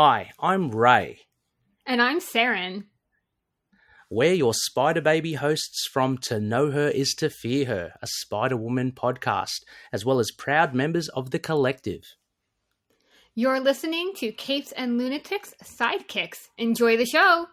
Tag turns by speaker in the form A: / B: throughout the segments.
A: Hi, I'm Ray.
B: And I'm Saren.
A: We're your Spider Baby hosts from To Know Her Is to Fear Her, a Spider-Woman podcast, as well as proud members of the collective.
B: You're listening to Capes and Lunatics Sidekicks. Enjoy the show!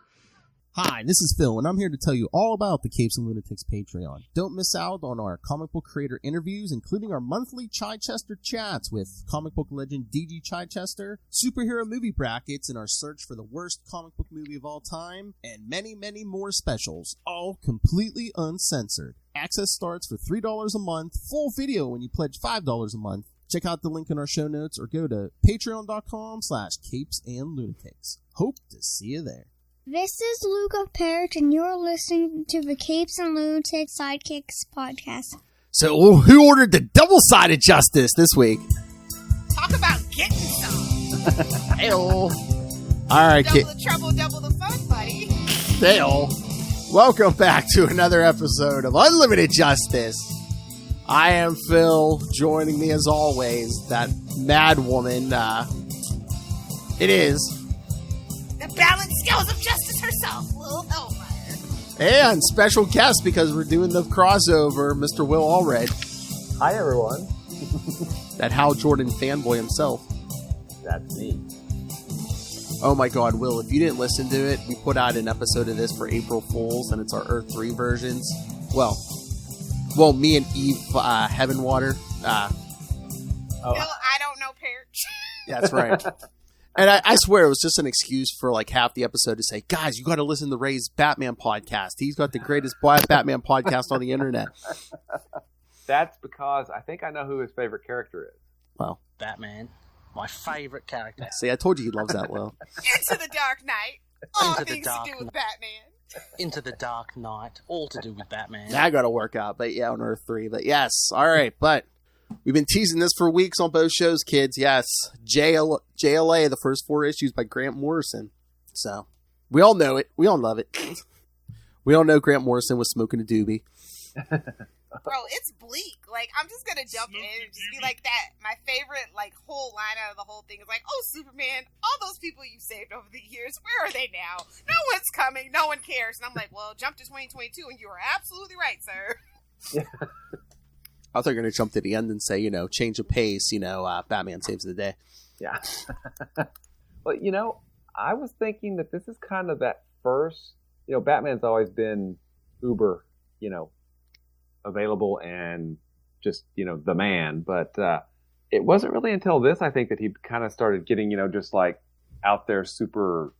C: Hi, this is Phil, and I'm here to tell you all about the Capes and Lunatics Patreon. Don't miss out on our comic book creator interviews, including our monthly Chichester chats with comic book legend D.G. Chichester, superhero movie brackets in our search for the worst comic book movie of all time, and many, many more specials, all completely uncensored. Access starts for $3 a month, full video when you pledge $5 a month. Check out the link in our show notes or go to patreon.com/capesandlunatics. Hope to see you there.
D: This is Luke of Perich, and you're listening to the Capes and Lunatics Sidekicks podcast.
C: So, who ordered the double-sided justice this week?
E: Talk about getting some.
C: Hey-o. All right,
E: Double the trouble, double the fun, buddy.
C: Hey-o. Welcome back to another episode of Unlimited Justice. I am Phil. Joining me, as always, that mad woman. It is
E: the balanced scales of justice herself, Will Allred.
C: And special guest, because we're doing the crossover, Mr. Will Allred.
F: Hi, everyone.
C: That Hal Jordan fanboy himself.
F: That's me.
C: Oh my god, Will, if you didn't listen to it, we put out an episode of this for April Fools, and it's our Earth 3 versions. Well, me and Eve Heavenwater.
E: Phil, I don't know Perich.
C: Yeah, that's right. And I swear it was just an excuse for like half the episode to say, guys, you got to listen to Ray's Batman podcast. He's got the greatest Batman podcast on the internet.
F: That's because I think I know who his favorite character is.
C: Well,
A: Batman, my favorite character.
C: See, I told you he loves that, Will.
E: Into the Dark Knight. All
A: Into the
E: things
A: dark
E: to do with
A: night.
E: Batman.
A: Into the Dark Knight, all to do with Batman.
C: That got to work out, but yeah, on Earth 3. But yes, all right, but we've been teasing this for weeks on both shows, kids. Yes, JLA, the first 4 issues by Grant Morrison. So, we all know it. We all love it. We all know Grant Morrison was smoking a doobie.
E: Bro, it's bleak. Like, I'm just gonna jump in and just be like that. My favorite, like, whole line out of the whole thing is like, oh, Superman, all those people you saved over the years, where are they now? No one's coming. No one cares. And I'm like, well, jump to 2022, and you are absolutely right, sir.
F: Yeah.
C: I thought you were going to jump to the end and say, change of pace, Batman saves the day.
F: Yeah. Well, I was thinking that this is kind of that first, Batman's always been uber, available and just, the man. But it wasn't really until this, I think, that he kind of started getting, just like out there super,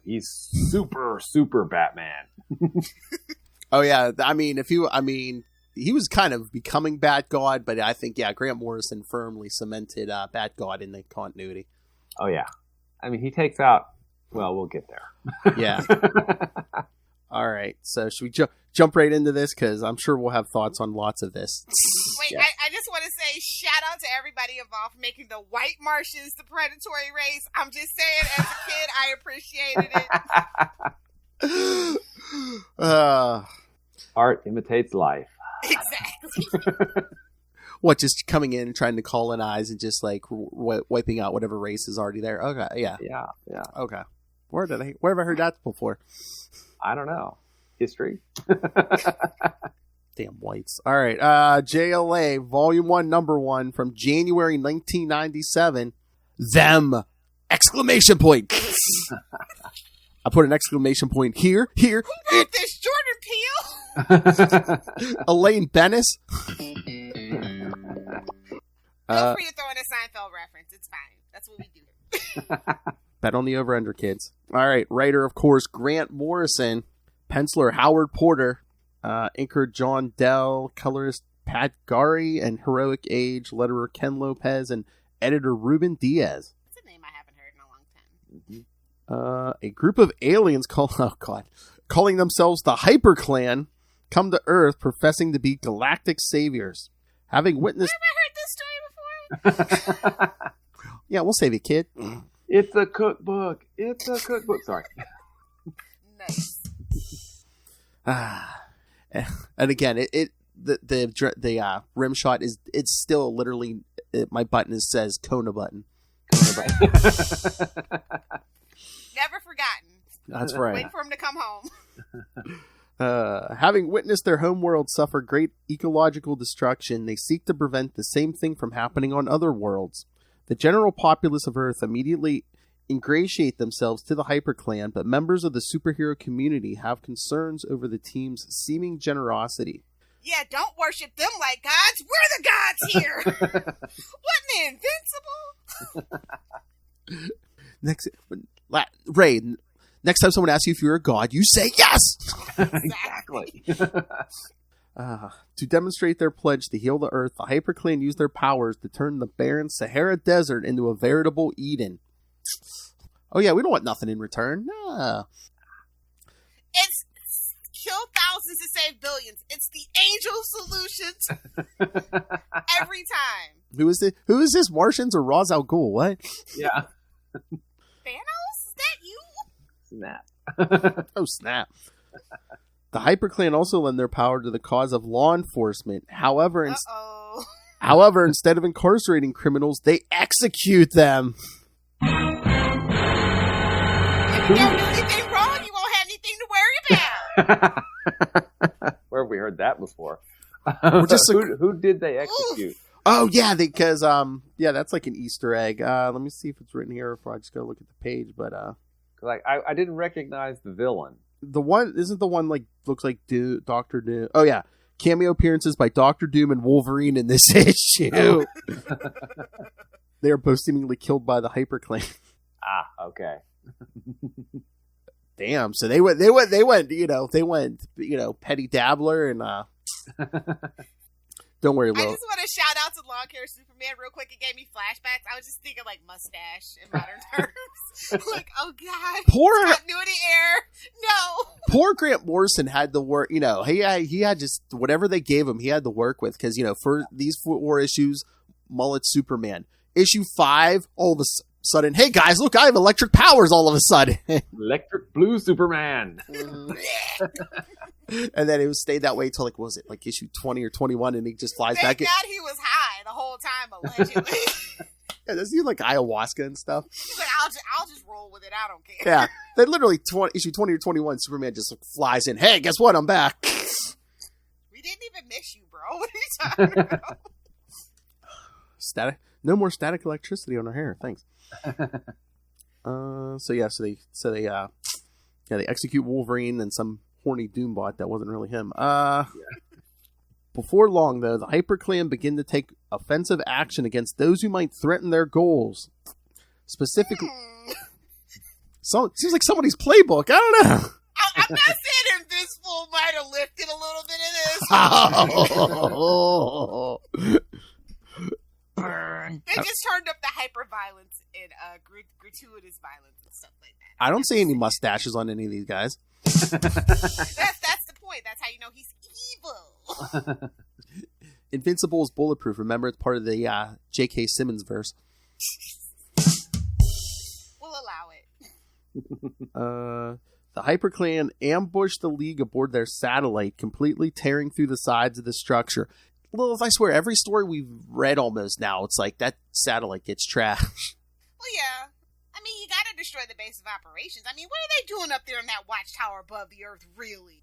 F: he's super Batman.
C: Oh, yeah. He was kind of becoming Bat-God, but I think, Grant Morrison firmly cemented Bat-God in the continuity.
F: Oh, yeah. I mean, he takes out, well, we'll get there.
C: Yeah. All right. So should we jump right into this? Because I'm sure we'll have thoughts on lots of this.
E: Wait, yeah. I just want to say shout out to everybody involved for making the white Martians the predatory race. I'm just saying, as a kid, I appreciated it.
F: Art imitates life.
E: Exactly.
C: What, just coming in and trying to colonize and just like wiping out whatever race is already there? Okay, yeah. Okay. Where have I heard that before?
F: I don't know. History.
C: Damn whites. All right. JLA Volume 1, Number 1 from January 1997. Them! Exclamation point! I put an exclamation point here.
E: Who wrote this? Jordan Peele?
C: Elaine Bennis.
E: Feel free to throw in a Seinfeld reference. It's fine. That's what we do.
C: Bet on the over-under, kids. All right. Writer, of course, Grant Morrison. Penciler, Howard Porter. Inker, John Dell. Colorist, Pat Gary. And Heroic Age, letterer Ken Lopez. And editor Ruben Diaz.
E: That's a name I haven't heard in a long time.
C: A group of aliens calling themselves the Hyper Clan come to Earth professing to be galactic saviors. Having witnessed...
E: Have I heard this story before?
C: Yeah, we'll save it, kid.
F: It's a cookbook. Sorry.
E: Nice.
C: And again, the rim shot it's still literally my button says Kona button.
E: Never forgotten.
C: That's right.
E: Waiting for him to come home.
C: Having witnessed their homeworld suffer great ecological destruction, they seek to prevent the same thing from happening on other worlds. The general populace of Earth immediately ingratiate themselves to the HyperClan, but members of the superhero community have concerns over the team's seeming generosity.
E: Yeah, don't worship them like gods. We're the gods here. Wasn't invincible?
C: Ray, next time someone asks you if you're a god, you say yes!
F: Exactly.
C: To demonstrate their pledge to heal the Earth, the HyperClan use their powers to turn the barren Sahara Desert into a veritable Eden. Oh yeah, we don't want nothing in return. Nah.
E: It's kill thousands to save billions. It's the angel solution every time.
C: Who is this? Martians or Ra's al Ghul? What?
F: Yeah.
E: Thanos? Is that you?
F: Snap.
C: Oh, snap. The HyperClan also lend their power to the cause of law enforcement. However, instead of incarcerating criminals, they execute them.
E: If you don't do anything wrong, you won't have anything to worry about.
F: Where have we heard that before? Who did they execute?
C: Oh yeah, because that's like an Easter egg. Let me see if it's written here before I just go look at the page. But
F: I didn't recognize the villain.
C: The one isn't the one like looks like Doctor Doom. Oh yeah, cameo appearances by Doctor Doom and Wolverine in this issue. They are both seemingly killed by the HyperClan.
F: Ah, okay.
C: Damn. So they went. Petty Dabbler and. Don't worry, Lil.
E: I just want to shout out to Lawn Care Superman real quick. It gave me flashbacks. I was just thinking like mustache in modern terms. Like, oh god, continuity error. No.
C: Poor Grant Morrison had to work. He had just whatever they gave him, he had to work with because for these 4 issues, mullet Superman. Issue 5, all of a sudden, hey guys, look, I have electric powers. All of a sudden,
F: electric blue Superman.
C: And then it stayed that way till what was it, like issue 20 or 21, and he just flies back.
E: Thank God he was high the whole time, allegedly.
C: Yeah, doesn't he like ayahuasca and stuff?
E: He's like, I'll just roll with it. I don't care.
C: Yeah, they literally issue 20 or 21, Superman just flies in. Hey, guess what? I'm back.
E: We didn't even miss you, bro. What are you talking about?
C: Static. No more static electricity on our hair. Thanks. They execute Wolverine and some horny Doombot that wasn't really him. Before long, though, the HyperClan begin to take offensive action against those who might threaten their goals. Specifically, it seems like somebody's playbook. I don't know.
E: I'm not saying Invincible might have lifted a little bit of this. Burn. They just turned up the hyper violence and gratuitous violence and stuff like that.
C: I don't see any mustaches on any of these guys.
E: That's the point. That's how you know he's evil.
C: Invincible is bulletproof. Remember, it's part of the J.K. Simmons verse.
E: We'll allow it.
C: The HyperClan ambushed the League aboard their satellite, completely tearing through the sides of the structure. Lilith, I swear, every story we've read almost now, it's like that satellite gets trashed.
E: Well, yeah. I mean, you gotta destroy the base of operations. I mean, what are they doing up there in that watchtower above the Earth, really?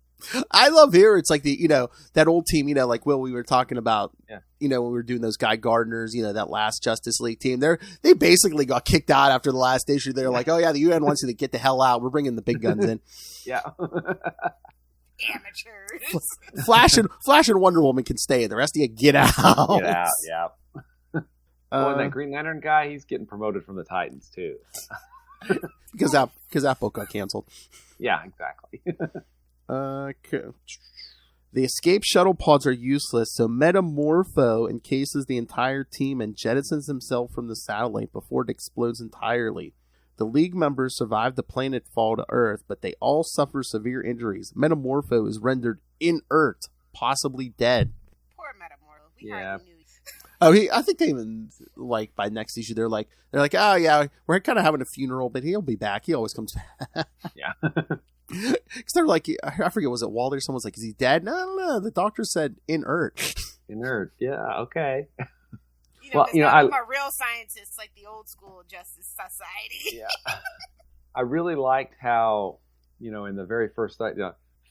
C: I love here. It's like that old team, like Will, we were talking about, when we were doing those Guy Gardners, that last Justice League team. They basically got kicked out after the last issue. They're like, oh yeah, the UN wants you to get the hell out. We're bringing the big guns in.
F: Yeah.
E: Amateurs.
C: Flash and Wonder Woman can stay. The rest of you get out.
F: Get out, yeah. And that Green Lantern guy, he's getting promoted from the Titans, too.
C: because that book got canceled.
F: Yeah, exactly.
C: Okay. The escape shuttle pods are useless, so Metamorpho encases the entire team and jettisons himself from the satellite before it explodes entirely. The League members survive the planet fall to Earth, but they all suffer severe injuries. Metamorpho is rendered inert, possibly dead.
E: Poor Metamorpho. We hardly knew.
C: I think they even, by next issue, they're like, oh yeah, we're kind of having a funeral, but he'll be back. He always comes back.
F: Yeah.
C: Because they're like, I forget, was it Walter? Someone's like, is he dead? No. The doctor said inert.
F: Inert. Yeah. Okay.
E: I'm a real scientist, like the old school Justice Society.
F: Yeah. I really liked how, in the very first night,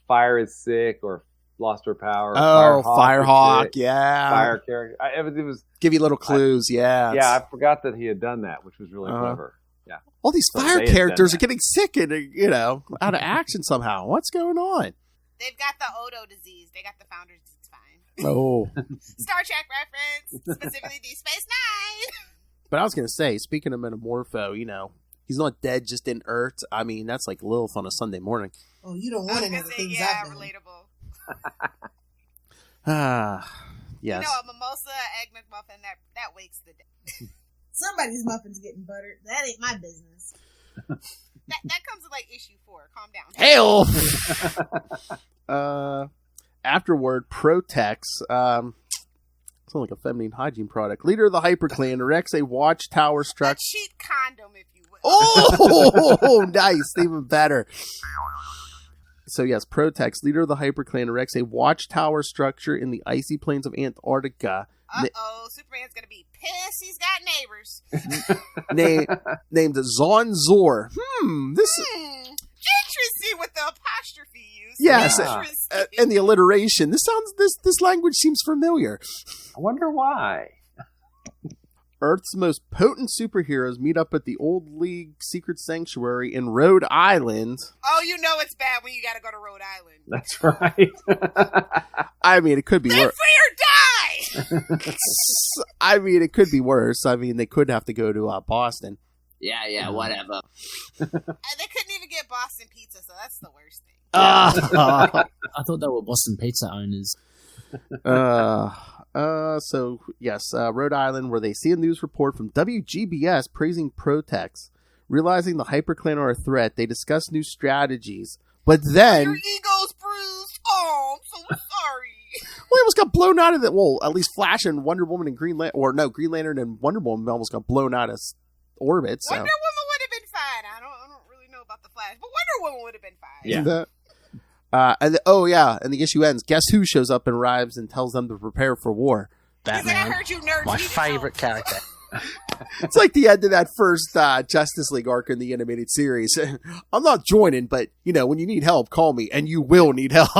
F: Fire is sick or lost her power.
C: Oh, Firehawk, yeah.
F: Fire character. It was
C: give you little clues, yeah.
F: Yeah, I forgot that he had done that, which was really clever. Yeah.
C: All these fire characters are getting sick and, out of action somehow. What's going on?
E: They've got the Odo disease. They got the Founders. It's fine.
C: Oh.
E: Star Trek reference, specifically Deep Space Nine.
C: But I was going to say, speaking of Metamorpho, he's not dead, just in Earth. I mean, that's like Lilith on a Sunday morning.
G: Oh, you don't want another thing.
E: Yeah, relatable.
C: Yes.
E: A mimosa egg McMuffin that wakes the day.
G: Somebody's muffin's getting buttered. That ain't my business.
E: that comes with like issue 4. Calm
C: Hell.
E: down.
C: Afterward, Protex. Sounds like a feminine hygiene product. Leader of the Hyper Clan erects a watchtower structure.
E: A cheap condom, if you will.
C: Oh, nice. Even better. So yes, Protex, leader of the Hyper Clan, erects a watchtower structure in the icy plains of Antarctica.
E: Superman's gonna be pissed. He's got
C: neighbors. Named Zonzor.
E: Interesting with the apostrophe use.
C: Yes, and the alliteration. This language seems familiar.
F: I wonder why.
C: Earth's most potent superheroes meet up at the Old League Secret Sanctuary in Rhode Island.
E: Oh, it's bad when you gotta go to Rhode Island.
F: That's right.
C: I mean, it could be worse.
E: Live free or die!
C: I mean, it could be worse. I mean, they could have to go to Boston.
H: Yeah, whatever.
E: They couldn't even get Boston pizza, so that's the worst thing.
H: I thought they were Boston pizza owners.
C: So yes, Rhode Island, where they see a news report from WGBS praising Protex. Realizing the HyperClan are a threat, they discuss new strategies. But then...
E: Your ego's bruised. Oh, I'm so sorry.
C: Well, he almost got blown out of the... Well, at least Flash and Wonder Woman and Green Lantern and Wonder Woman almost got blown out of orbit. So.
E: Wonder Woman would have been fine. I don't really know about the Flash, but Wonder Woman would have been fine.
C: Yeah. And the issue ends. Guess who shows up and arrives and tells them to prepare for war?
A: Batman.
E: I heard you nerds.
A: My favorite character.
C: It's like the end of that first Justice League arc in the animated series. I'm not joining, but when you need help, call me, and you will need help.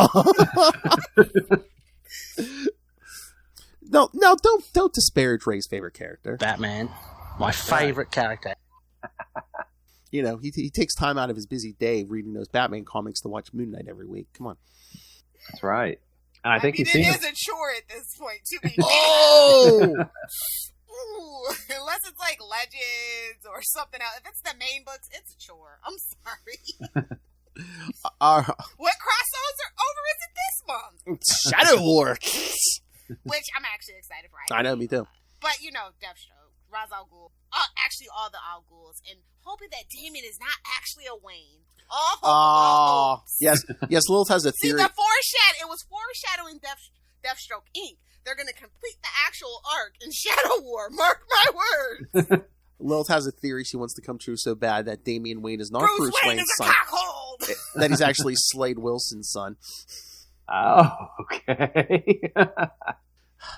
C: No, don't disparage Ray's favorite character.
A: Batman. My favorite character.
C: He takes time out of his busy day reading those Batman comics to watch Moon Knight every week. Come on.
F: That's right. And I think
E: it is a chore at this point, to be
C: fair.
E: Ooh, unless it's like Legends or something else. If it's the main books, it's a chore. I'm sorry. What crossovers are over is it this month?
C: Shadow War.
E: Which I'm actually excited for.
C: I know, me too.
E: But, Deathstroke, Ra's al Ghul, actually all the Al Ghuls, and hoping that Damien is not actually a Wayne.
C: Yes, Lilith has a theory.
E: See, it was foreshadowing Deathstroke Inc. They're going to complete the actual arc in Shadow War. Mark my words.
C: Lilith has a theory she wants to come true so bad that Damian Wayne is not Bruce
E: Wayne's
C: Wayne's
E: son.
C: That he's actually Slade Wilson's son.
F: Oh, okay.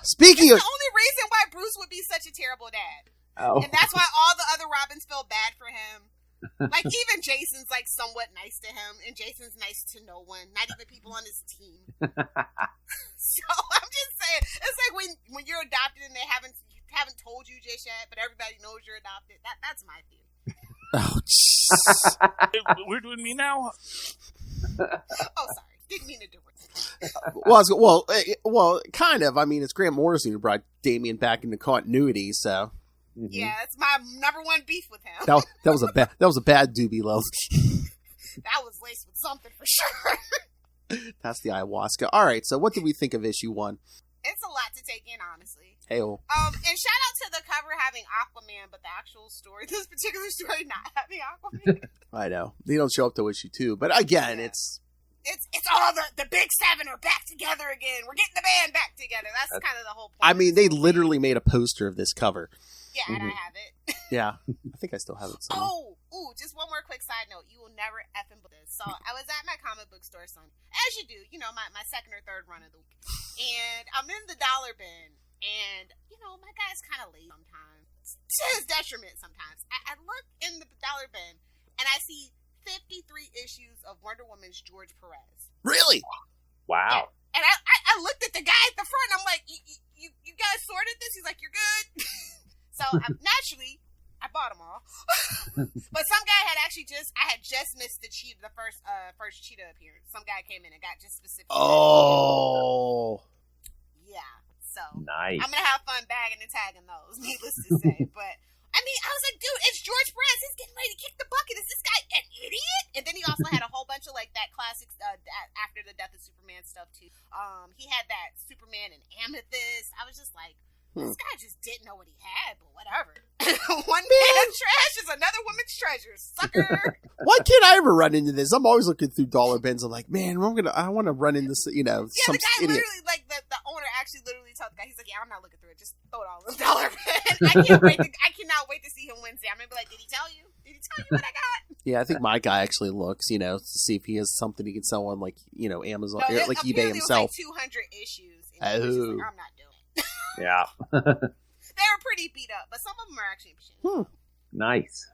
C: Speaking
E: of... the only reason why Bruce would be such a terrible dad.
F: Oh.
E: And that's why all the other Robins feel bad for him. Like, even Jason's, somewhat nice to him, and Jason's nice to no one, not even people on his team. So, I'm just saying, it's like when you're adopted and they haven't told you just yet, but everybody knows you're adopted. That's my theory.
C: Oh,
I: we're doing me now?
E: Oh, sorry. Didn't mean to do
C: it. Well, kind of. I mean, it's Grant Morrison who brought Damian back into continuity, so...
E: Mm-hmm. Yeah, that's my number one beef with him.
C: That was a bad doobie, love.
E: That was laced with something for sure.
C: That's the ayahuasca. All right, so what did we think of issue 1?
E: It's a lot to take in, honestly.
C: Hey-o.
E: And shout out to the cover having Aquaman, but the actual story, this particular story, not having Aquaman.
C: I know they don't show up to issue 2, but again, it's
E: all the big 7 are back together again. We're getting the band back together. That's kind of the whole point.
C: I mean, they literally made a poster of this cover.
E: Yeah, and I have it.
C: Yeah, I think I still have it somewhere.
E: Just one more quick side note. You will never effing believe this. So I was at my comic book store Sunday, as you do, my second or third run of the week. And I'm in the dollar bin, And, you know, my guy's kind of late sometimes. To his detriment sometimes. I look in the dollar bin, and I see 53 issues of Wonder Woman's George Perez.
C: Really?
F: Wow.
E: And I looked at the guy at the front, and I'm like, you guys sorted this? He's like, you're good. So naturally, I bought them all. But some guy had actually I had just missed the first Cheetah appearance. Some guy came in and got just specific.
C: Oh.
E: Yeah. So
F: Nice.
E: I'm gonna have fun bagging and tagging those, needless to say. But I mean, I was like, dude, it's George Perez. He's getting ready to kick the bucket. Is this guy an idiot? And then he also had a whole bunch of like that classic after the Death of Superman stuff too. He had that Superman and Amethyst. I was just like, this guy just didn't know what he had, but whatever. One man's trash is another woman's treasure, sucker.
C: Why can't I ever run into this? I'm always looking through dollar bins. I'm like, man, I want to run into, some
E: the guy
C: idiot.
E: literally, like, the owner actually literally told the guy, he's like, yeah, I'm not looking through it. Just throw it all in the dollar bin. I cannot wait to see him Wednesday. I'm going to be like, did he tell you? Did he tell you what I got?
C: Yeah, I think my guy actually looks, to see if he has something he can sell on, like, Amazon, like eBay himself.
E: It was like 200 issues. And
C: Oh.
E: he was just like, I'm not doing it.
F: Yeah.
E: They were pretty beat up, but some of them are actually
F: Nice.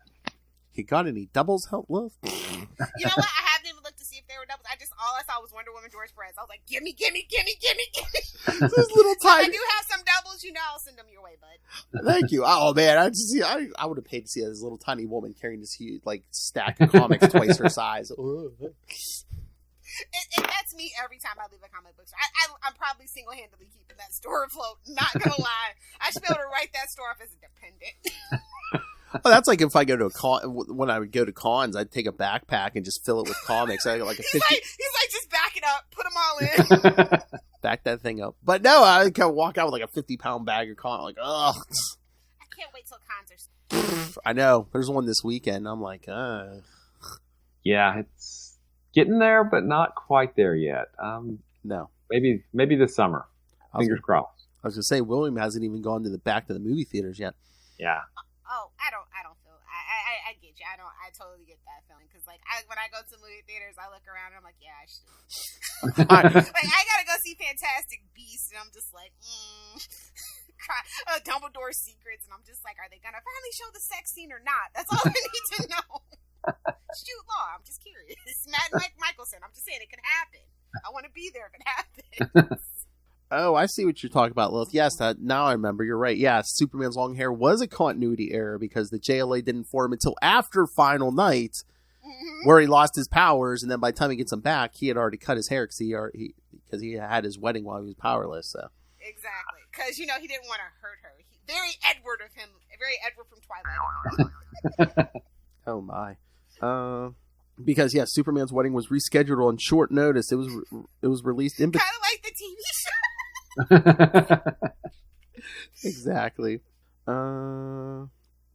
C: He got any doubles help, love?
E: You know what? I haven't even looked to see if they were doubles. All I saw was Wonder Woman George Perez. I was like, gimme.
C: Those little
E: So if I
C: tiny.
E: do have some doubles, I'll send them your way, bud.
C: Thank you. Oh man, I would have paid to see this little tiny woman carrying this huge stack of comics twice her size.
E: And that's me every time I leave a comic book store. I'm probably single-handedly keeping that store afloat. Not gonna lie, I should be able to write that store off as a dependent.
C: Oh, that's like if I go to a con. When I would go to cons, I'd take a backpack and just fill it with comics. I got like a 50.
E: He's like, just back it up, put them all in.
C: Back that thing up. But no, I kind of walk out with like a 50-pound bag of comics. Like, ugh.
E: I can't wait till cons are.
C: I know. There's one this weekend. I'm like,
F: Yeah, it's getting there, but not quite there yet.
C: No.
F: Maybe this summer. Fingers crossed.
C: I was gonna say William hasn't even gone back to the movie theaters yet.
F: Yeah.
E: Oh, I don't feel. I get you. I totally get that feeling because when I go to movie theaters, I look around and I'm like, yeah, I should. I gotta go see Fantastic Beasts, and I'm just like, Dumbledore's Secrets, and I'm just like, are they gonna finally show the sex scene or not? That's all I need to know. Shoot law. I'm just curious. Matt and Mike Michelson. I'm just saying it could happen. I want to be there if it happens.
C: Oh, I see what you're talking about, Lilith. Yes, now I remember. You're right. Yeah, Superman's long hair was a continuity error because the JLA didn't form until after Final Night, where he lost his powers, and then by the time he gets them back, he had already cut his hair because he had his wedding while he was powerless. So
E: exactly, because he didn't want to hurt her. Very Edward of him. Very Edward from Twilight.
C: Oh my. Because Superman's wedding was rescheduled on short notice. It was released in
E: kind of like the TV show.
C: Exactly.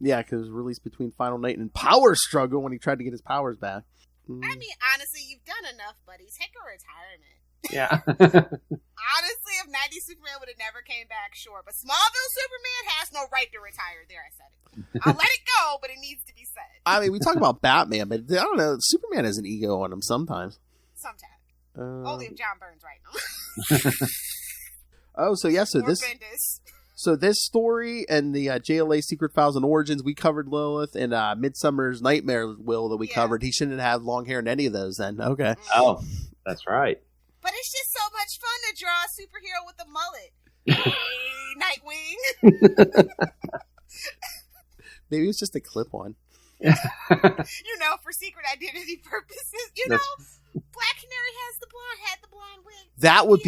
C: Yeah, because it was released between Final Night and Power Struggle when he tried to get his powers back.
E: I mean, honestly, you've done enough, buddies. Take a retirement.
F: Yeah.
E: Honestly, if 90s Superman would have never came back, sure. But Smallville Superman has no right to retire. There, I said it. I'll let it go, but it needs to be said.
C: I mean, we talk about Batman, but I don't know. Superman has an ego on him sometimes.
E: Sometimes. Only if John Burns right now.
C: Oh, so yeah, so this story and the JLA Secret Files and Origins, we covered Lilith, and Midsummer's Nightmare Will that we covered. He shouldn't have long hair in any of those then. Okay.
F: Oh, that's right.
E: But it's just so much fun to draw a superhero with a mullet. Hey, Nightwing.
C: Maybe it's just a clip-on.
E: For secret identity purposes. Black Canary had the blonde wig. That
C: would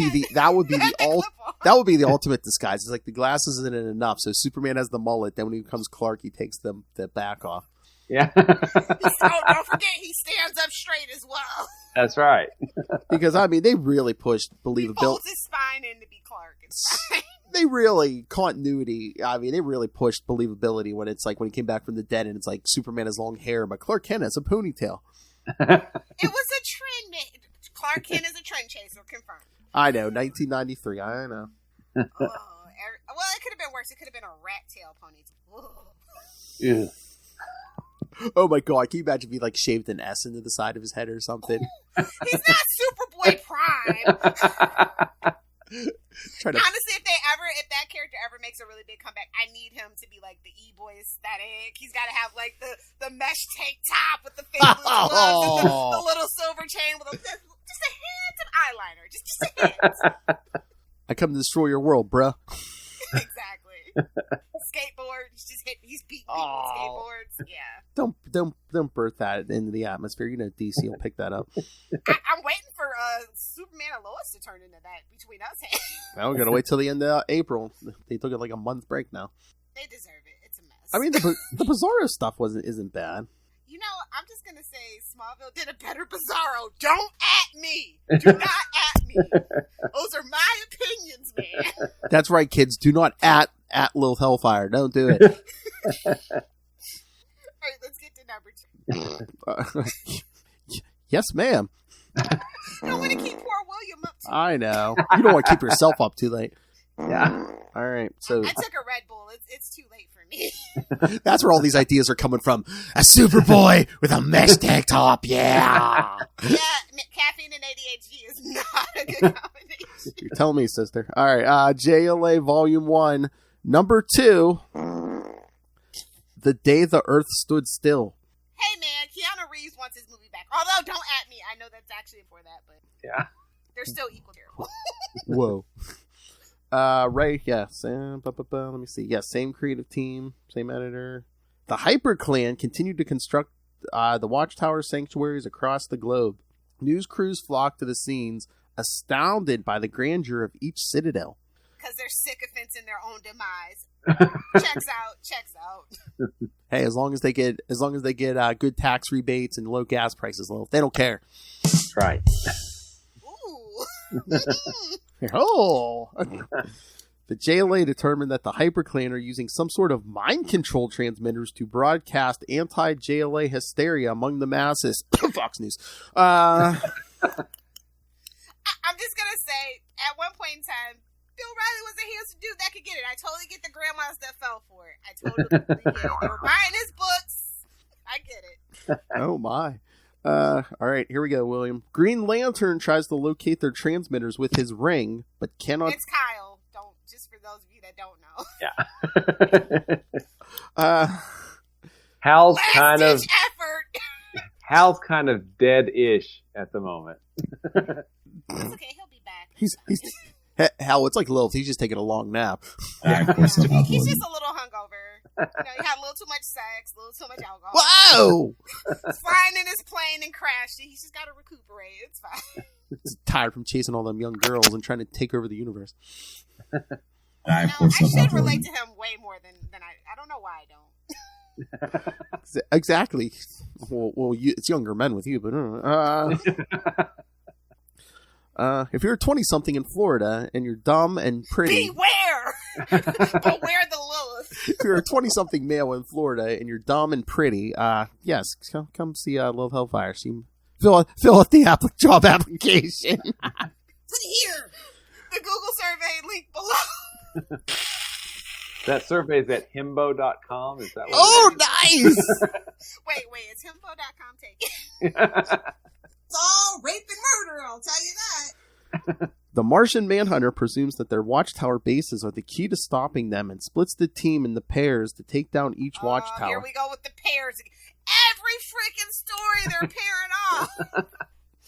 C: be the ultimate disguise. It's like the glasses isn't enough, so Superman has the mullet. Then when he becomes Clark, he takes the back off.
F: Yeah.
E: Don't forget he stands up straight as well.
F: That's right.
C: Because they really pushed believability.
E: He folds his spine in to be Clark. It's fine.
C: They really continuity. They really pushed believability when it's like when he came back from the dead and it's like Superman has long hair, but Clark Kent has a ponytail.
E: It was a trend. Clark Kent is a trend chaser, confirmed.
C: I know, 1993. I know.
E: Well, it could have been worse. It could have been a rat tail ponytail.
F: Yeah.
C: Oh my god! Can you imagine if he shaved an S into the side of his head or something?
E: He's not Superboy Prime. Honestly, if that character ever makes a really big comeback, I need him to be like the E-boy aesthetic. He's got to have like the mesh tank top with the fake blue gloves and the little silver chain with just a hint of eyeliner. Just a hint.
C: I come to destroy your world, bruh.
E: Exactly. Skateboard. He's beating people with skateboards. Yeah.
C: Don't birth that into the atmosphere. You know DC will pick that up.
E: I'm waiting for Superman and Lois to turn into that between us.
C: Well, we gotta wait till the end of April. They took it like a month break now.
E: They deserve it. It's a mess.
C: I mean, the Bizarro stuff isn't bad.
E: You know, I'm just gonna say Smallville did a better Bizarro. Don't at me. Do not at me. Those are my opinions, man.
C: That's right, kids. Do not at Lilith Hellfire. Don't do it.
E: All right, let's get to number 2.
C: Yes, ma'am.
E: I don't want to keep poor William up too
C: I know. You don't want to keep yourself up too late.
F: Yeah.
C: All right. So
E: I took a Red Bull. It's too late for me.
C: that's where all these ideas are coming from. A Superboy with a mesh tank top. Yeah.
E: Yeah, caffeine and ADHD is not a good combination.
C: You're telling me, sister. All right. JLA Volume 1, Number 2. The Day the Earth Stood Still.
E: Hey, man, Keanu Reeves wants his movie back. Although, don't at me. I know that's actually for that, but
F: Yeah.
E: they're still equal terrible.
C: Whoa. Right, yes. Let me see. Yeah, same creative team, same editor. The Hyper Clan continued to construct the Watchtower sanctuaries across the globe. News crews flocked to the scenes, astounded by the grandeur of each citadel.
E: Because they're sycophants in their own demise. Checks out.
C: Hey, as long as they get good tax rebates and low gas prices, they don't care.
F: That's right.
E: Ooh.
C: Oh. The JLA determined that the HyperClan are using some sort of mind control transmitters to broadcast anti-JLA hysteria among the masses. Fox News.
E: I'm just gonna say, at one point in time, Bill Riley wasn't here to do that. Could get it. I totally get the grandmas that fell for it. I totally get it. They were buying his books. I get it.
C: Oh my. All right, here we go, William. Green Lantern tries to locate their transmitters with his ring, but cannot.
E: It's Kyle. Just for those of you that don't know.
F: Yeah. Hal's kind of
E: effort.
F: Hal's kind of dead-ish at the moment.
E: It's okay. He'll be back.
C: He's Hal. It's like Lilith. He's just taking a long nap.
H: Yeah, of course.
E: He's just a little hungover. He had a little too much sex, a little too much alcohol.
C: Whoa!
E: He's flying in his plane and crashed it. He's just got to recuperate. It's fine.
C: He's tired from chasing all them young girls and trying to take over the universe.
E: I should relate to him way more than I don't know why I don't.
C: Exactly. Well, it's younger men with you, but if you're a 20-something in Florida and you're dumb and pretty,
E: beware the Lilith.
C: If you're a 20-something male in Florida and you're dumb and pretty, yes, come see Lilith Hellfire. Fill out the job application.
E: Put here. The Google survey link below.
F: That survey's at himbo.com. Is that what
C: Oh, nice!
E: Wait, is himbo.com taken? It's all rape and murder, I'll tell you that.
C: The Martian Manhunter presumes that their watchtower bases are the key to stopping them and splits the team into pairs to take down each watchtower.
E: Here we go with the pairs. Every freaking story they're pairing off.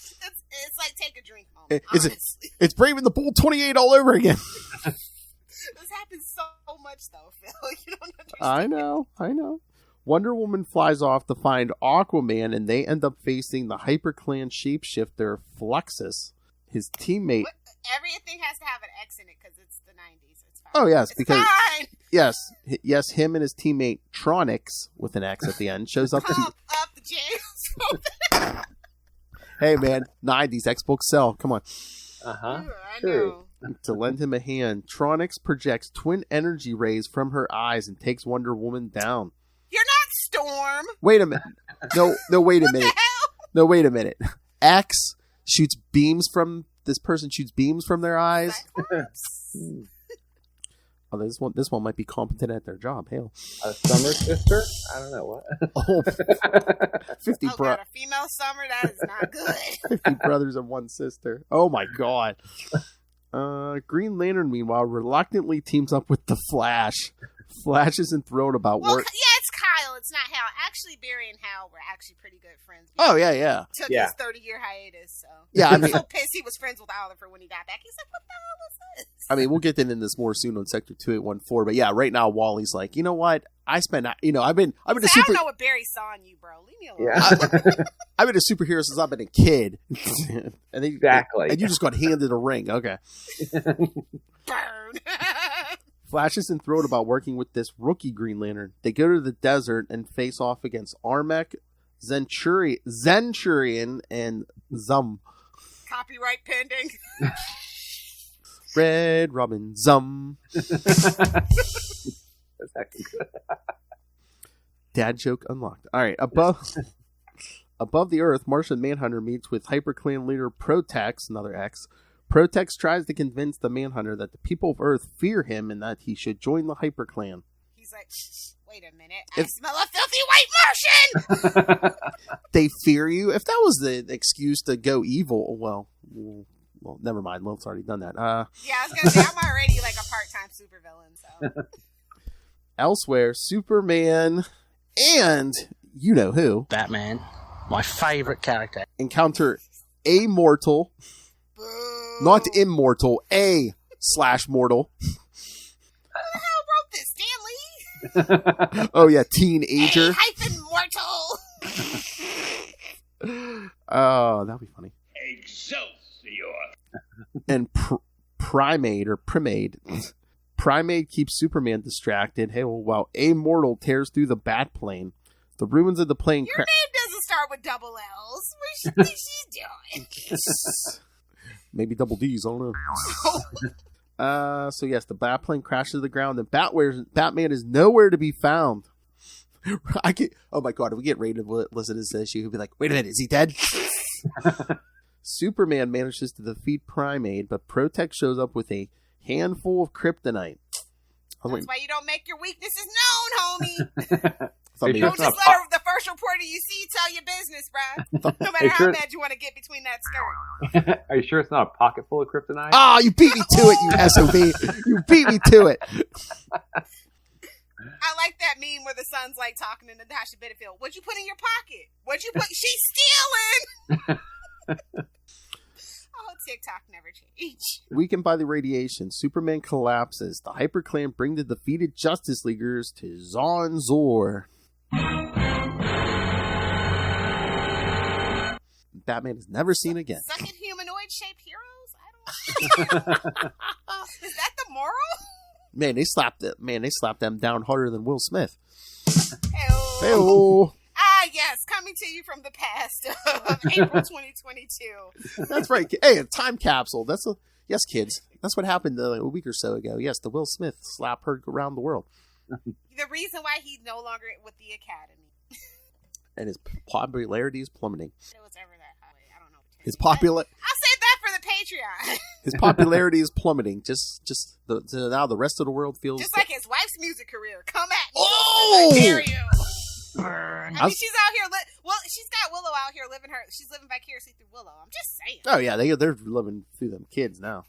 E: It's like take a drink moment, honestly.
C: It's Brave and the Bold 28 all over again.
E: This happens so much, though, Phil. You don't understand.
C: I know. Wonder Woman flies off to find Aquaman, and they end up facing the HyperClan shapeshifter Fluxus. His teammate...
E: Everything has to have an X in it because it's the 90s. It's fine.
C: Oh, yes,
E: it's
C: because...
E: fine.
C: Yes, him and his teammate Tronics, with an X at the end, shows up
E: Pump up the jams.
C: Hey, man, 90s, Xbox sell. Come on.
F: Uh-huh.
E: I know.
C: To lend him a hand, Tronics projects twin energy rays from her eyes and takes Wonder Woman down.
E: You're not Storm.
C: Wait a minute. No, wait a minute. No, wait a minute. X shoots beams from... This person shoots beams from their eyes. Oh, this one might be competent at their job. Hell.
F: A summer sister? I don't know what.
C: Oh, 50
E: God, a female Summer? That is not good.
C: 50 brothers and one sister. Oh, my God. Green Lantern, meanwhile, reluctantly teams up with the Flash. Flash is enthralled about work.
E: Yeah, it's Kyle. It's not Hal. Actually, Barry and Hal were actually pretty good friends.
C: Oh, yeah.
E: Took his 30-year hiatus, so.
C: Yeah, I mean,
E: so pissed he was friends with Oliver when he got back. He's like, what the hell was this?
C: I mean, we'll get into this more soon on Sector 2814, but yeah, right now, Wally's like, you know what? I've been
E: I don't know what Barry saw in you, bro. Leave me alone.
F: Yeah.
C: I've been a superhero since I've been a kid.
F: Exactly.
C: And you just got handed a ring. Okay.
E: Burn.
C: Flash is enthralled about working with this rookie Green Lantern. They go to the desert and face off against Armek, Zenturion, and Zum.
E: Copyright pending.
C: Red Robin, Zum.
F: That's actually good.
C: Dad joke unlocked. All right, above the Earth, Martian Manhunter meets with HyperClan leader Protex, another X. Protex tries to convince the Manhunter that the people of Earth fear him and that he should join the HyperClan.
E: He's like, wait a minute, I smell a filthy white Martian!
C: They fear you? If that was the excuse to go evil, well, never mind. Lilith's already done that.
E: Yeah, I was going to say, I'm already like a part-time supervillain, so.
C: Elsewhere, Superman and you-know-who,
A: Batman, my favorite character,
C: encounter a mortal, not immortal, /mortal.
E: Who the hell wrote this, Stan Lee?
C: Oh, yeah, teenager.
E: -mortal.
C: Oh, that'd be funny.
I: Excelsior.
C: And Primate. Primate keeps Superman distracted. Hey, while Immortal tears through the bat plane. The ruins of the plane.
E: Your name doesn't start with double L's. What do you think she's doing?
C: Maybe double D's. I don't know. So yes, the bat plane crashes to the ground, and Batman is nowhere to be found. Oh my god! If we get rated to listen to this issue, he'll be like, "Wait a minute, is he dead?" Superman manages to defeat Primate, but Protect shows up with a handful of kryptonite.
E: That's why you don't make your weaknesses known, homie.
C: Don't
E: just let the first reporter you see tell your business, bruh. No matter how bad you want to get between that skirt.
F: Are you sure it's not a pocket full of kryptonite?
C: Ah, you beat me to it, you SOB. You beat me to it.
E: I like that meme where the son's like talking to Natasha Bedingfield. What'd you put in your pocket? What'd you put? She's stealing! Oh, TikTok never changed.
C: Weakened by the radiation, Superman collapses. The HyperClan bring the defeated Justice Leaguers to Zon-Zor. Batman is never seen again.
E: Second humanoid-shaped heroes? I don't know. Is that the moral?
C: Man, they slapped them down harder than Will Smith.
E: Hey-o. Ah, yes, coming to you from the past of April 2022.
C: That's right. Hey, a time capsule. Yes, kids. That's what happened a week or so ago. Yes, the Will Smith slap heard around the world.
E: The reason why he's no longer with the Academy.
C: And his popularity is plummeting.
E: It was ever that high. I don't know. I'll save that for the Patreon.
C: His popularity is plummeting. So now the rest of the world feels
E: just like his wife's music career. Come at me.
C: Oh!
E: I dare you.
C: Burn.
E: I mean, she's out here. She's got Willow out here living She's living vicariously through Willow. I'm just saying.
C: Oh yeah, they're living through them kids now.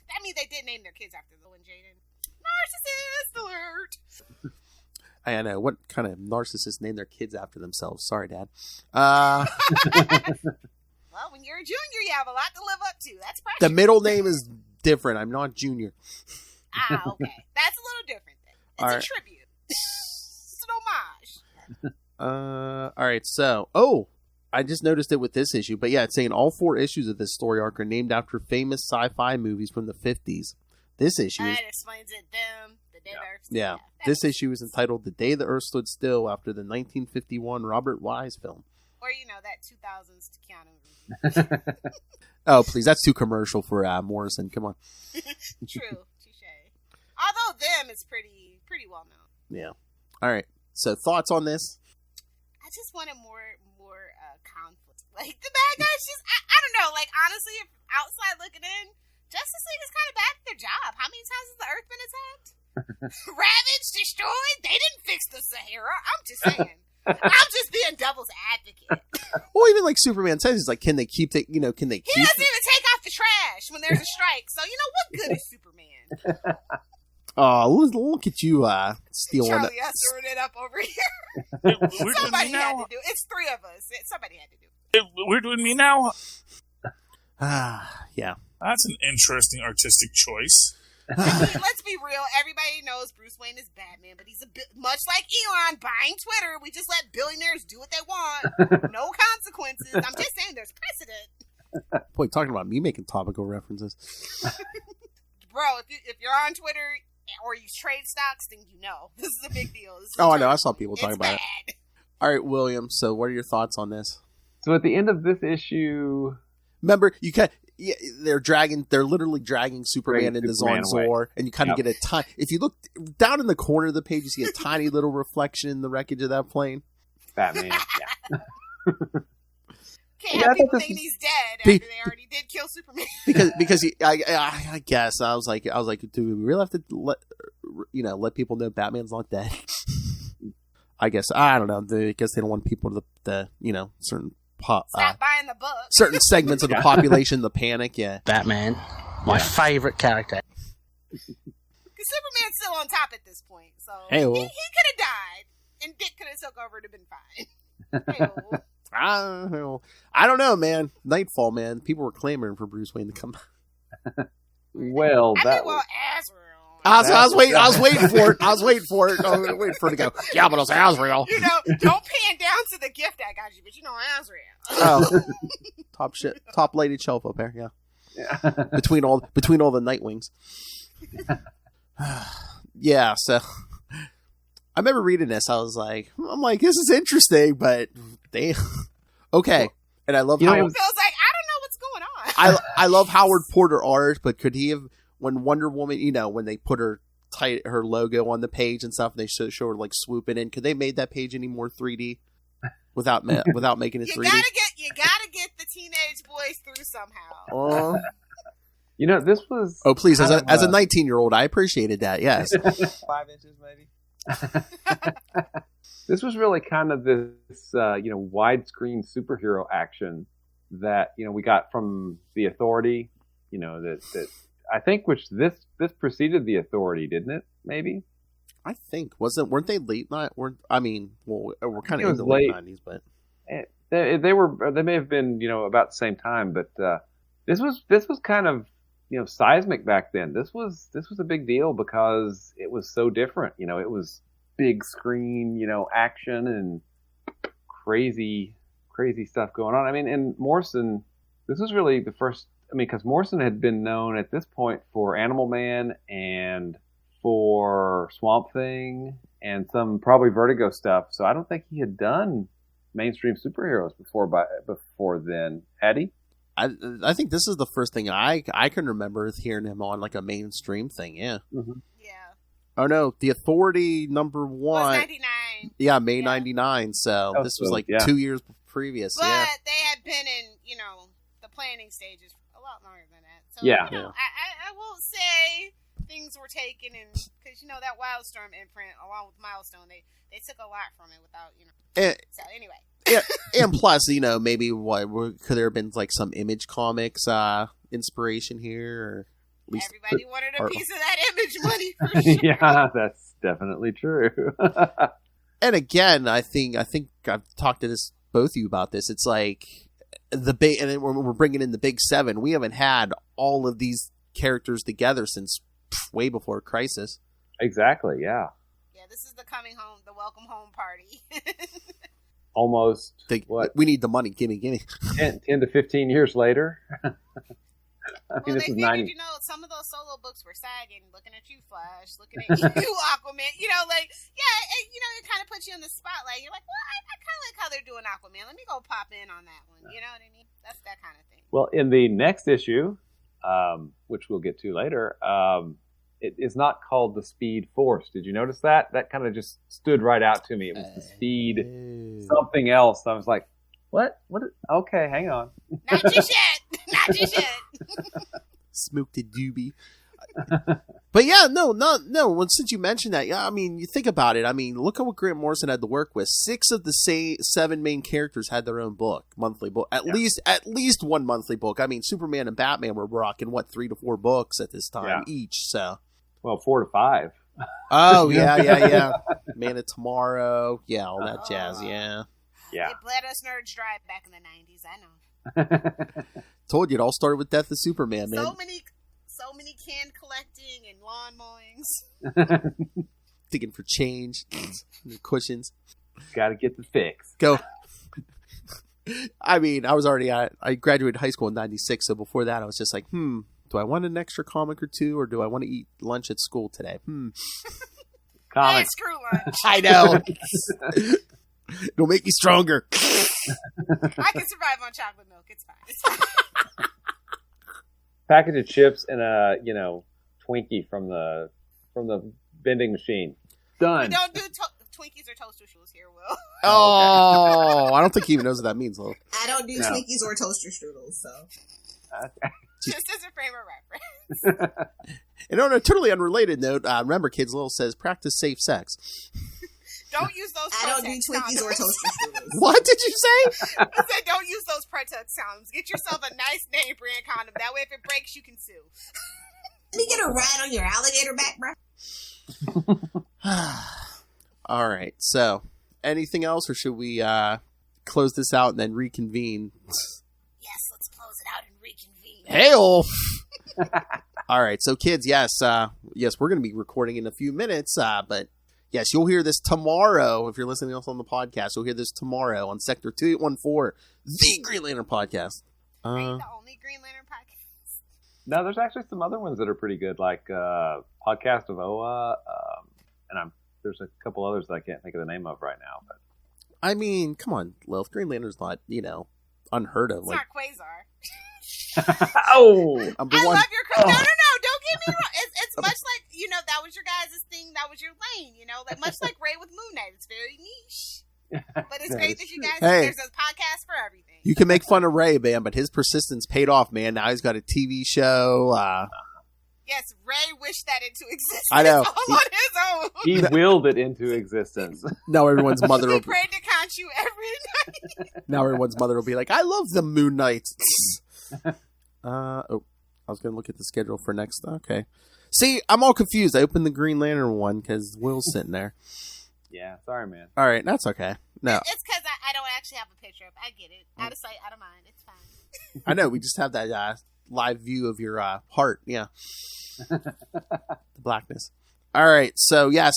E: That means they did name their kids after Will and Jaden. Narcissist alert.
C: I know. What kind of narcissists name their kids after themselves? Sorry, Dad.
E: Well, when you're a junior, you have a lot to live up to. That's precious.
C: The middle name is different. I'm not Junior.
E: Ah, okay. That's a little different then. It's a tribute. It's an homage.
C: All right. So, I just noticed it with this issue, but yeah, it's saying all 4 issues of this story arc are named after famous sci-fi movies from the 50s. This issue
E: that explains it. The day the Earth.
C: Yeah. This issue is entitled "The Day the Earth Stood Still" after the 1951 Robert Wise film.
E: Or that 2000s Keanu.
C: Oh, please, that's too commercial for Morrison. Come on.
E: True, touche. Although them is pretty well known.
C: Yeah. All right. So thoughts on this?
E: I just wanted more conflict. Like the bad guys, I don't know. Like honestly, if outside looking in, Justice League is kind of bad at their job. How many times has the Earth been attacked? Ravaged, destroyed. They didn't fix the Sahara. I'm just saying. I'm just being devil's advocate.
C: Well, even like Superman says, he's like, can they keep it? Can they keep?
E: He doesn't even take off the trash when there's a strike. So, what good is Superman?
C: Oh, look at you stealing
E: Charlie,
C: it.
E: I screwed it up over here.
J: We're
E: Somebody
J: doing me
E: had
J: now.
E: to do it. It's three of us. Somebody had to do it.
J: We're doing me now.
C: Yeah.
J: That's an interesting artistic choice.
E: I mean, let's be real. Everybody knows Bruce Wayne is Batman, but he's much like Elon buying Twitter. We just let billionaires do what they want. No consequences. I'm just saying there's precedent.
C: Boy, talking about me making topical references.
E: Bro, if you're on Twitter or you trade stocks, then you know. This is a big deal.
C: I know. I saw people talking about it. All right, William, so what are your thoughts on this?
F: So at the end of this issue...
C: Remember, they're literally dragging Superman into Zonzor, and you kind of get a tiny... If you look down in the corner of the page, you see a tiny little reflection in the wreckage of that plane.
F: Batman, yeah.
E: Can't have people thinking he's dead after they already did kill Superman.
C: because I guess I was like, do we really have to let people know Batman's not dead? I guess I don't know. I guess they don't want people to certain
E: stop buying the book.
C: Certain segments of the population to panic. Yeah,
A: Batman, my favorite character.
E: Because Superman's still on top at this point, so
C: he
E: could have died, and Dick could have took over to been fine.
C: I don't know, man. Nightfall, man. People were clamoring for Bruce Wayne to come.
F: Well,
E: Azrael.
C: I was waiting for it. I was waiting for it to go. Yeah, but it's Azrael.
E: Don't pan down to the gift I got you, but Azrael.
C: Oh, top lighted shelf up there. Yeah. Between all the Nightwings. Yeah. So I remember reading this. I'm like, this is interesting, but they okay. And I love how
E: it feels like I don't know what's going on.
C: I love Howard Porter art, but could he have? When Wonder Woman, when they put her logo on the page and stuff, and they show her like swooping in, could they made that page any more 3D without making it 3D?
E: You gotta get the teenage boys through somehow.
F: This was.
C: Oh, please! As a 19-year-old, I appreciated that. Yes.
K: 5 inches, maybe.
F: This was really kind of this, widescreen superhero action that we got from the Authority. That I think this preceded the Authority, didn't it? Maybe.
C: I think weren't they late night? We're kind of in the
F: late
C: 90s, but
F: they may have been about the same time. But this was kind of seismic back then. This was a big deal because it was so different. It was big screen, action and crazy stuff going on. I mean, and Morrison, this was really the first. I mean, because Morrison had been known at this point for Animal Man and for Swamp Thing and some probably Vertigo stuff. So I don't think he had done mainstream superheroes before then. Had he?
C: I think this is the first thing I can remember hearing him on like a mainstream thing. Yeah.
F: Mm-hmm.
E: Yeah.
C: Oh no, the Authority #1
E: was 99.
C: Yeah, May 99. So this was like 2 years previous.
E: But
C: yeah.
E: they had been in the planning stages a lot longer than that. So I will say things were taken, and because that Wildstorm imprint along with Milestone, they took a lot from it without so anyway.
C: Yeah, and plus maybe could there have been like some Image Comics inspiration here, or at least
E: everybody wanted a piece of that Image money for sure.
F: Yeah, that's definitely true.
C: And again, I think I've talked to both of you about this. It's like the big, and then we're bringing in the big 7. We haven't had all of these characters together since way before Crisis.
F: Exactly. Yeah.
E: Yeah, this is the coming home, the welcome home party.
F: Almost.
C: We need the money. Gimme.
F: 10 to 15 years later.
E: This is 90. Some of those solo books were sagging. Looking at you, Flash. Looking at you, Aquaman. It kind of puts you in the spotlight. You're like, well, I kind of like how they're doing Aquaman. Let me go pop in on that one. You know what I mean? That's that kind of thing.
F: Well, in the next issue, which we'll get to later, it is not called the Speed Force. Did you notice that? That kind of just stood right out to me. It was the Speed something else. I was like, what? Okay, hang on.
E: Not just yet. Not just yet.
C: Smoke the doobie. But yeah, no. Well, since you mentioned that, yeah, I mean, you think about it. I mean, look at what Grant Morrison had to work with. 6 of the 7 main characters had their own monthly book. At least one monthly book. I mean, Superman and Batman were rocking 3 to 4 books at this time each. So,
F: well, 4 to 5.
C: Oh yeah. Man of Tomorrow, all that jazz. Yeah.
E: It bled us nerds dry back in the 90s. I know.
C: Told you it all started with Death of Superman, man.
E: So many can collecting and lawn mowings.
C: Digging for change, cushions.
F: Got to get the fix.
C: Go. I mean, I graduated high school in '96, so before that, I was just like, do I want an extra comic or two, or do I want to eat lunch at school today?
F: Comic.
E: Screw lunch.
C: I know. It'll make me stronger.
E: I can survive on chocolate milk. It's fine.
F: Package of chips and a Twinkie from the vending machine. Done.
E: We don't do Twinkies or toaster strudels here, Will.
C: Oh, I don't think he even knows what that means, though.
G: I don't do Twinkies or toaster strudels, so.
E: Just as a frame of reference.
C: And on a totally unrelated note, remember, kids, Lil says, practice safe sex.
E: Don't use those.
G: I don't do Twinkies or toaster strudels.
C: What did you say?
E: I said don't use those Perich condoms. Get yourself a nice name brand condom. That way, if it breaks, you can sue.
G: Let me get a ride on your alligator back, bro.
C: All right. So, anything else, or should we close this out and then reconvene?
E: Yes, let's close it out and reconvene.
C: Hail! All right. So, kids, yes, we're going to be recording in a few minutes, but. Yes, you'll hear this tomorrow. If you're listening to us on the podcast, you'll hear this tomorrow on Sector 2814, the Green Lantern podcast.
E: Are you the only Green Lantern podcast?
F: No, there's actually some other ones that are pretty good, like Podcast of Oa, and there's a couple others that I can't think of the name of right now. But
C: I mean, come on, Lilith. Green Lantern's not, unheard of.
E: It's not Quasar.
F: Oh!
E: I love your... No, don't get me wrong. It's much like, that was your guys' thing, that was your lane, like much like Ray with Moon Knight. It's very niche. But it's great that you guys, there's a podcast for everything.
C: You can make fun of Ray, man, but his persistence paid off, man. Now he's got a TV show.
E: Yes, Ray wished that into existence.
C: I know.
E: All on his own.
F: He willed it into existence.
C: Now everyone's mother will...
E: He prayed to Khonshu every night.
C: Now everyone's mother will be like, I love the Moon Knights. I was going to look at the schedule for next. Okay. See, I'm all confused. I opened the Green Lantern one because Will's sitting there.
F: Yeah, sorry, man.
C: All right, that's okay. No,
E: it's because I don't actually have a picture up. I get it. Out of sight, out of mind. It's fine.
C: I know. We just have that live view of your heart. Yeah. The blackness. All right. So, yes,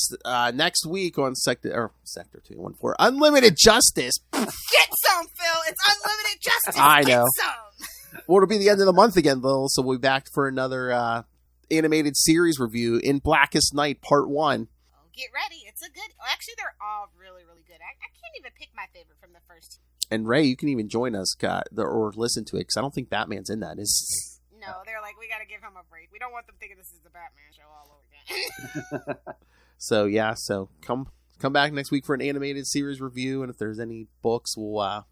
C: next week on Sector 214, Unlimited Justice.
E: Get some, Phil. It's Unlimited Justice.
C: I know.
E: Get some.
C: Well, it'll be the end of the month again, Lil, so we'll be back for another animated series review in Blackest Night Part 1.
E: Oh, get ready. It's a good... Actually, they're all really, really good. I can't even pick my favorite from the first two.
C: And Ray, you can even join us or listen to it, because I don't think Batman's in that.
E: No, they're like, we got to give him a break. We don't want them thinking this is the Batman show all over again.
C: So come back next week for an animated series review, and if there's any books, we'll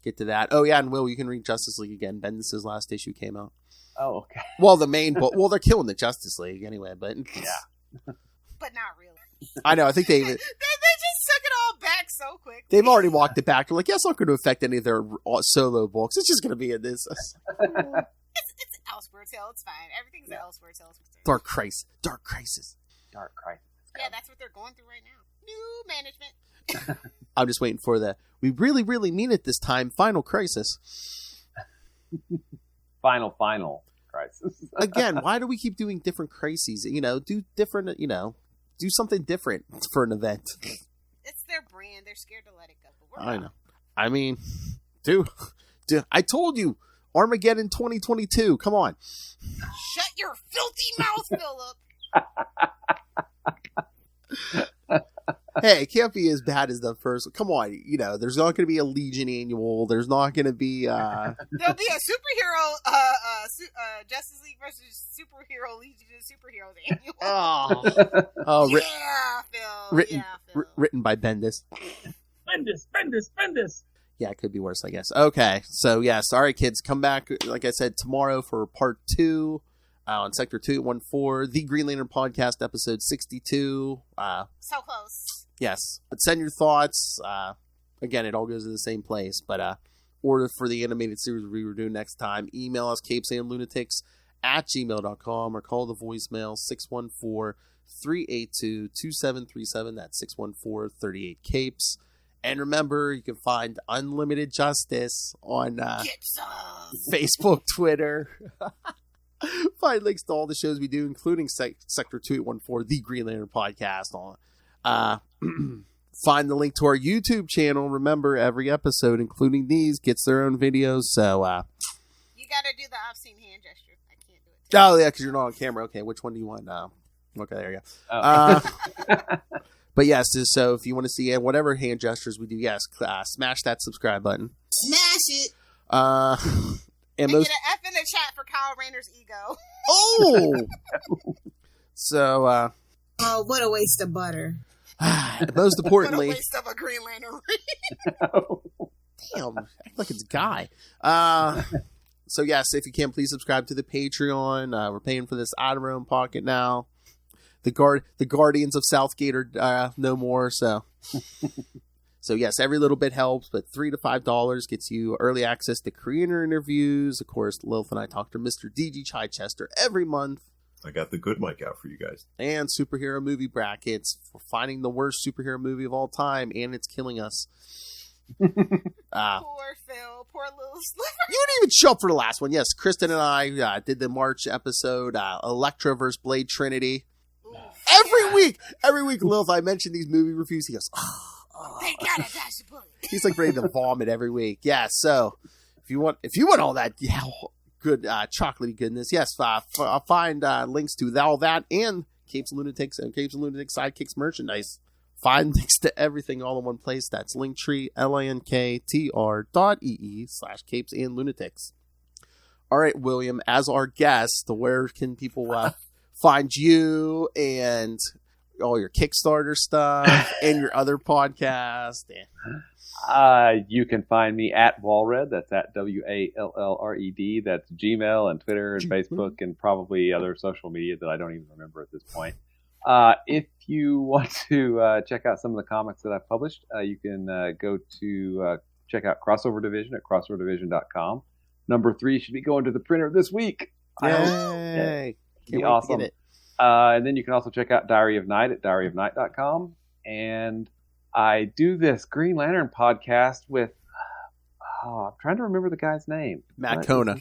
C: get to that. Oh, yeah, and Will, you can read Justice League again. Bendis' last issue came out.
F: Oh, okay.
C: Well, the main book. Well, they're killing the Justice League anyway, but...
F: Yeah.
E: But not really.
C: I know, I think they
E: just took it all back so quick.
C: They've already walked it back. They're like, yeah, it's not going to affect any of their solo books. It's just going to be in this.
E: It's an Elseworld tale. It's fine. Everything's an Elseworld tale.
C: Dark Crisis.
E: Yeah, that's what they're going through right now. New management.
C: I'm just waiting for we really, really mean it this time, Final Crisis.
F: Final Crisis.
C: Again, why do we keep doing different crises? Do different, do something different for an event.
E: It's their brand. They're scared to let it go. But
C: I know. I mean, dude, I told you, Armageddon 2022. Come on.
E: Shut your filthy mouth, Philip.
C: Hey, it can't be as bad as the first. Come on, there's not going to be a Legion annual. There's not going to be.
E: There'll be a superhero, Justice League versus Superhero Legion of Superheroes annual.
C: Phil. Written by Bendis.
J: Bendis.
C: Yeah, it could be worse, I guess. Okay, so yes, all right, kids, come back. Like I said, tomorrow for part 2. on Sector 2814, The Green Lantern Podcast, episode 62.
E: So close.
C: Yes. But send your thoughts. Again, it all goes to the same place. But order for the animated series we were doing next time. Email us, CapesandLunatics@gmail.com, or call the voicemail 614-382-2737. That's 614-38-CAPES. And remember, you can find Unlimited Justice on Facebook, Twitter. Find links to all the shows we do, including Sector 2814, The Green Lantern Podcast. Find the link to our YouTube channel. Remember, every episode, including these, gets their own videos. So
E: you got to do the obscene hand gesture. I can't do it.
C: Oh, yeah, because you're not on camera. Okay, which one do you want? Okay, there you go. But yes, so if you want to see whatever hand gestures we do, yes, smash that subscribe button.
G: Smash it.
C: And
E: get an F in the chat for Kyle Rayner's ego.
C: Oh! So,
G: oh, what a waste of butter.
C: Most importantly...
E: What a waste of a Green Lantern.
C: Damn, act like it's a guy. So yes, if you can, please subscribe to the Patreon. We're paying for this out of our own pocket now. The Guardians of Southgate are no more, so yes, every little bit helps, but $3 to $5 gets you early access to creator interviews. Of course, Lilith and I talk to Mr. DG Chichester every month.
K: I got the good mic out for you guys.
C: And superhero movie brackets for finding the worst superhero movie of all time, and it's killing us.
E: Poor Phil, poor little Sliver.
C: You didn't even show up for the last one. Yes, Kristen and I did the March episode, Elektra vs. Blade Trinity. Every week, Lilith, I mention these movie reviews. He goes,
E: they gotta dash the bullet.
C: He's like ready to vomit every week. Yeah, so if you want all that good chocolatey goodness, yes, I'll find links to all that and Capes and Lunatics and Capes and Lunatics Sidekicks merchandise. Find links to everything all in one place. That's Linktree, linktr.ee/Capes and Lunatics. All right, William, as our guest, where can people find you and all your Kickstarter stuff and your other podcast?
F: You can find me at Wallred. That's at WALLRED. That's Gmail and Twitter and Facebook and probably other social media that I don't even remember at this point. If you want to check out some of the comics that I've published, you can go to check out Crossover Division at crossoverdivision.com. Number 3 should be going to the printer this week.
C: Yay!
F: Be awesome. Get it. And then you can also check out Diary of Night at diaryofnight.com. And I do this Green Lantern podcast with, I'm trying to remember the guy's name.
C: Matt Kona.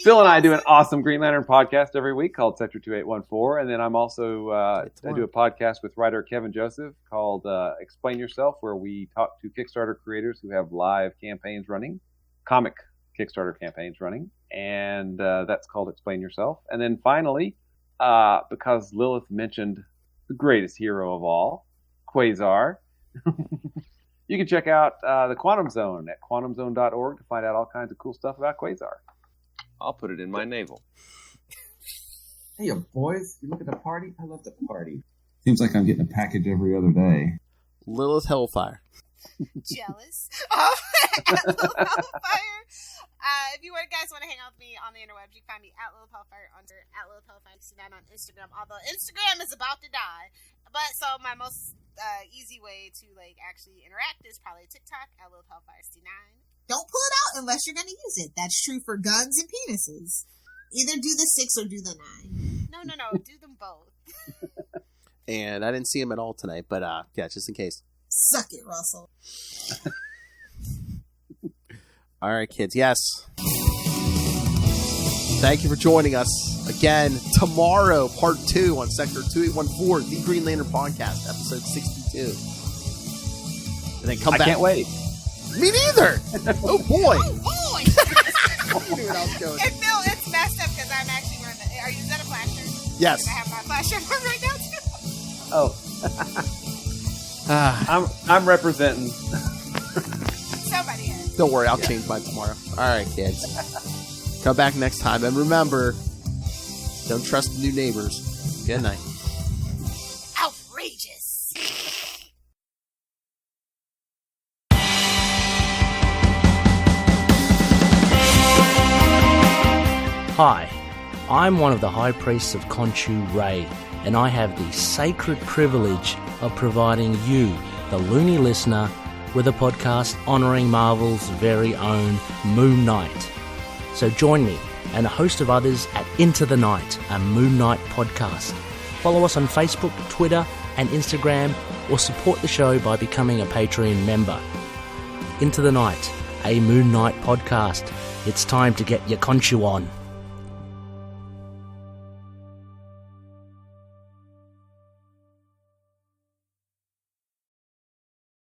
F: Phil and I do an awesome Green Lantern podcast every week called Sector 2814. And then I'm also, I do a podcast with writer Kevin Joseph called Explain Yourself, where we talk to Kickstarter creators who have live campaigns running, comic Kickstarter campaigns running. And that's called Explain Yourself. And then finally, because Lilith mentioned the greatest hero of all, Quasar, you can check out the Quantum Zone at quantumzone.org to find out all kinds of cool stuff about Quasar.
L: I'll put it in my navel. Hey, boys, you look at the party? I love the party.
M: Seems like I'm getting a package every other day.
C: Lilith Hellfire.
E: Jealous. Lilith Hellfire. If you guys want to hang out with me on the interwebs, you can find me at Lilith Hellfire under at Lilith Hellfire 69 on Instagram. Although Instagram is about to die, but so my most easy way to actually interact is probably TikTok at Lilith Hellfire 69.
G: Don't pull it out unless you're going to use it. That's true for guns and penises. Either do the 6 or do the 9.
E: No, do them both.
C: And I didn't see him at all tonight, but yeah, just in case.
G: Suck it, Russell.
C: All right, kids. Yes. Thank you for joining us again tomorrow, part 2 on Sector 2814, The Green Lantern Podcast, episode 62. And then come back.
F: I can't wait.
C: Me neither. Oh boy.
E: Oh boy.
C: You knew what I was going.
E: And Phil, it's messed up because I'm actually wearing the. Is that a flash shirt?
C: Yes.
E: I have my flash shirt on right now too.
F: Oh. I'm representing.
E: Somebody is.
C: Don't worry, I'll change mine tomorrow. All right, kids. Come back next time. And remember, don't trust the new neighbors. Good night.
E: Outrageous.
A: Hi, I'm one of the High Priests of Khonshu Ray, and I have the sacred privilege of providing you, the loony listener, with a podcast honouring Marvel's very own Moon Knight. So join me and a host of others at Into the Night, a Moon Knight podcast. Follow us on Facebook, Twitter and Instagram, or support the show by becoming a Patreon member. Into the Night, a Moon Knight podcast. It's time to get your Khonshu on.